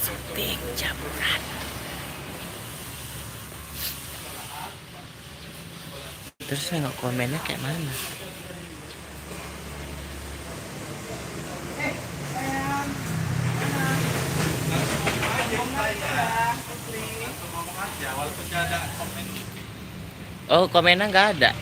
syuting jamuran. Terus nengok komennya kayak mana? Oh, komennya nggak ada.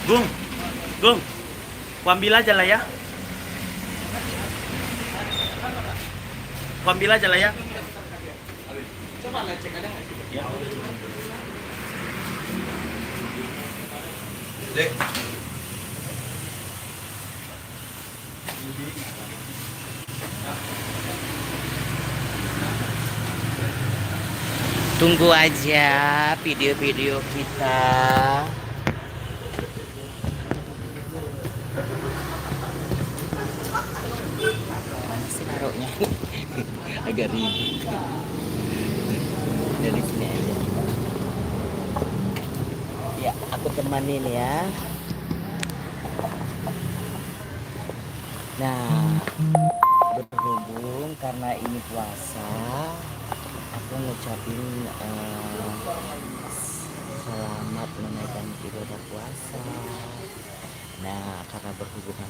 Gung, Gung, ku ambil aja lah ya. Ku ambil aja lah ya. Coba cek ada nggak sih? Ya. Dek. Tunggu aja video-video kita. Mana sih naruhnya? Agak ribet. Dari sini aja. Ya, aku temanin ya. Nah, berhubung karena ini puasa, aku ngucapin selamat menunaikan ibadah puasa. Nah, karena berhubungan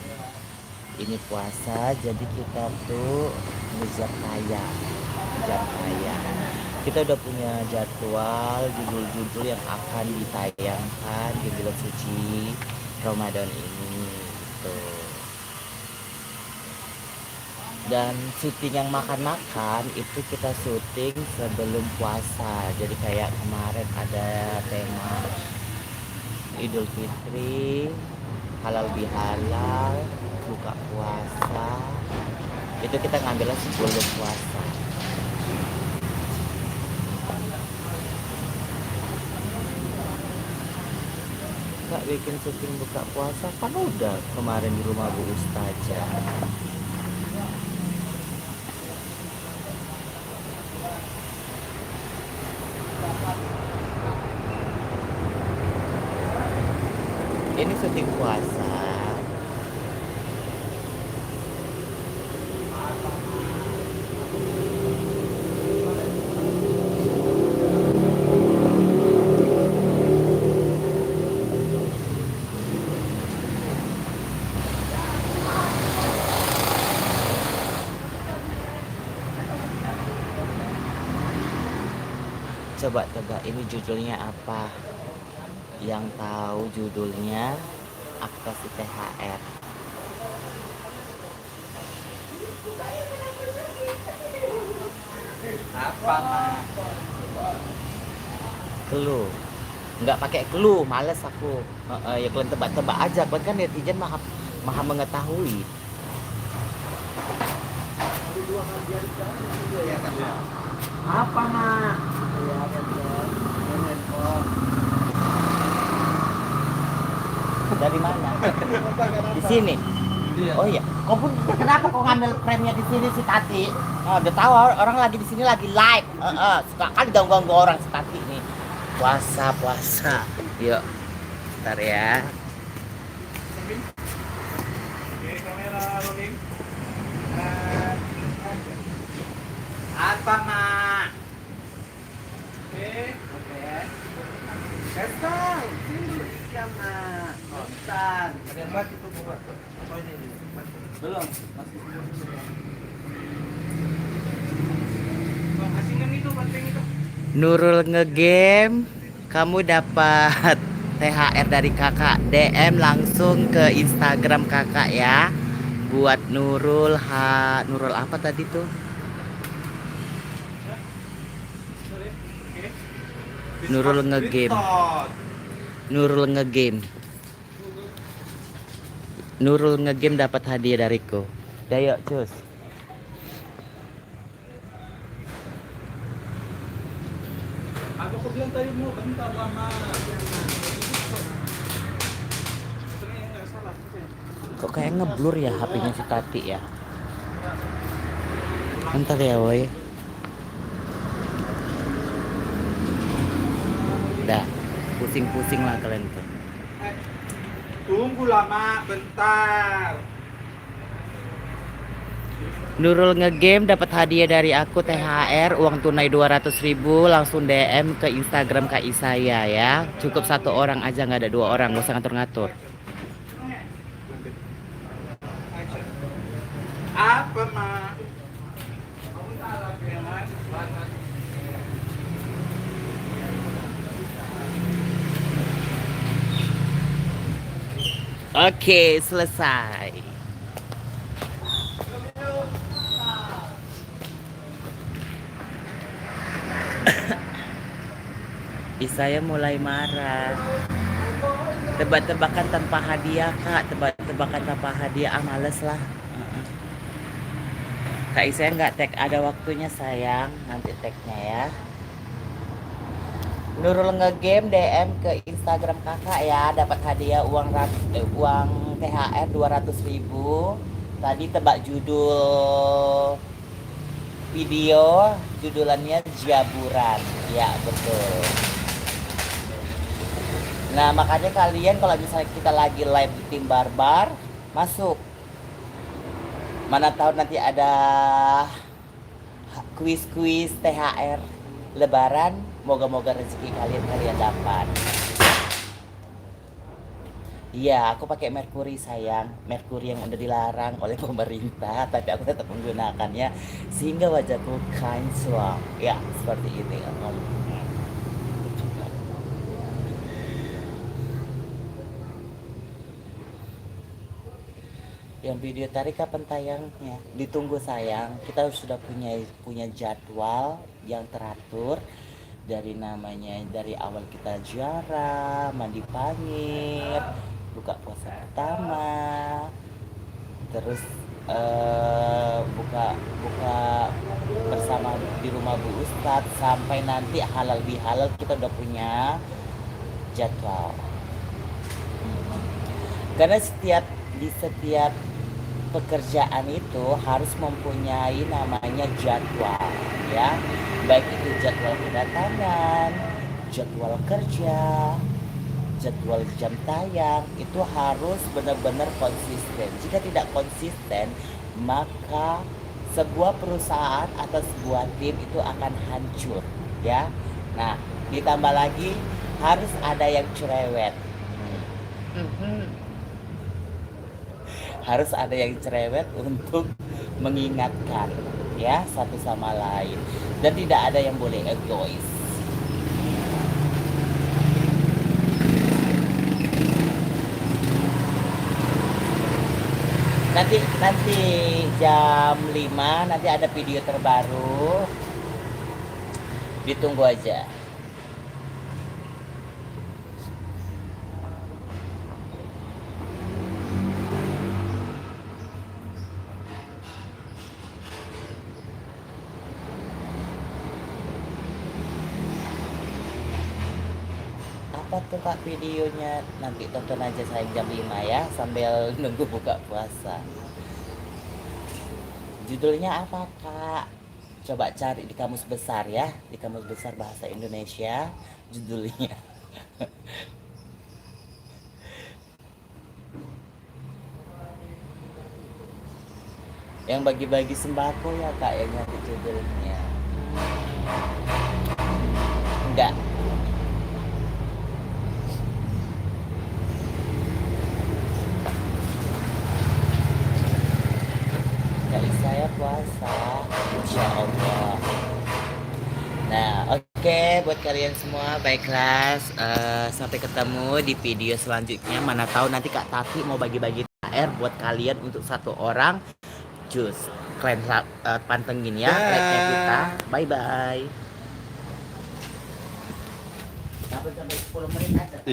ini puasa, jadi kita tuh ngejar kaya. Kita udah punya jadwal judul-judul yang akan ditayangkan di bulan suci Ramadan ini gitu. Dan syuting yang makan-makan itu kita syuting sebelum puasa. Jadi kayak kemarin ada tema Idul Fitri, halal bihalal, buka puasa. Itu kita ngambilnya sebelum puasa. Gak bikin syuting buka puasa kan udah kemarin di rumah Bu Ustazah. Ini syuting puasa. Coba tebak ini judulnya apa? Yang tahu judulnya Akta si THR. Apa mah? Clue. Nggak pakai clue, males aku. Ya kalian tebak-tebak aja, kalian kan netizen maha mengetahui. Apa mah? Dari mana? Di sini. Oh iya. Kau pun kenapa kau ngambil premnya di sini si Tati? Oh, udah tahu orang lagi di sini lagi live. Suka kali ganggu orang si Tati nih. Puasa. Yuk. Bentar ya. Oke, kamera rolling. Apa mah? Oke. Kesal, sini sama kontan. Ada yang buat itu buat. Oh ini. Belum, masih belum. Bang, asingan itu penting itu. Nurul ngegame, kamu dapat THR dari kakak. DM langsung ke Instagram kakak ya. Buat Nurul Nurul apa tadi tuh? Nurul ngegame. Nurul ngegame dapat hadiah dariku. Dayo cus. Aku bilang tadi mau bentar lama. Kok kayak ngeblur ya HP-nya si Tati ya? Bentar ya woi. Dah, pusing-pusing lah kalian tuh. Tunggu lama, bentar. Nurul ngegame dapat hadiah dari aku THR uang tunai 200.000, langsung DM ke Instagram Kak Isaya ya. Cukup 1 orang aja, nggak ada 2 orang, gak usah ngatur-ngatur. Apa, Ma? Oke, selesai. Isaya mulai marah. Tebak-tebakan tanpa hadiah, Kak. Tebak-tebakan tanpa hadiah, males lah. Kak Isaya nggak tag, ada waktunya sayang. Nanti tagnya ya. Nurul ngegame DM ke Instagram kakak ya, dapat hadiah uang THR 200.000. Tadi tebak judul video, judulannya Jaburan. Ya betul. Nah makanya kalian kalau misalnya kita lagi live di tim barbar, masuk. Mana tahu nanti ada kuis-kuis THR Lebaran, moga-moga rezeki kalian dapat. Iya, aku pakai Merkuri sayang. Merkuri yang udah dilarang oleh pemerintah, tapi aku tetap menggunakannya sehingga wajahku kinclong. Ya, seperti ini. Yang video tadi kapan tayangnya? Ditunggu sayang. Kita sudah punya jadwal yang teratur dari awal kita ziarah, mandi pamit, buka puasa pertama, terus buka bersama di rumah Bu Ustadz sampai nanti halal bihalal kita udah punya jadwal. Karena di setiap pekerjaan itu harus mempunyai namanya jadwal ya, baik itu jadwal kedatangan, jadwal kerja, jadwal jam tayang, itu harus benar-benar konsisten. Jika tidak konsisten, maka sebuah perusahaan atau sebuah tim itu akan hancur ya. Nah ditambah lagi harus ada yang cerewet. Harus ada yang cerewet untuk mengingatkan ya satu sama lain, dan tidak ada yang boleh egois. Nanti jam 5 nanti ada video terbaru, ditunggu aja. Apa tuh Kak videonya? Nanti tonton aja sayang jam 5 ya, sambil nunggu buka puasa. Judulnya apa Kak? Coba cari di kamus besar ya, di kamus besar bahasa Indonesia judulnya. Yang bagi-bagi sembako ya Kak, yang nyari judulnya. Enggak. Kali saya puasa, insya Allah. Nah, oke, buat kalian semua, baiklah, sampai ketemu di video selanjutnya. Mana tahu nanti Kak Tati mau bagi-bagi THR buat kalian untuk 1 orang. Cus, kalian pantengin ya like-nya kita. Bye bye. Sampai 10 menit aja.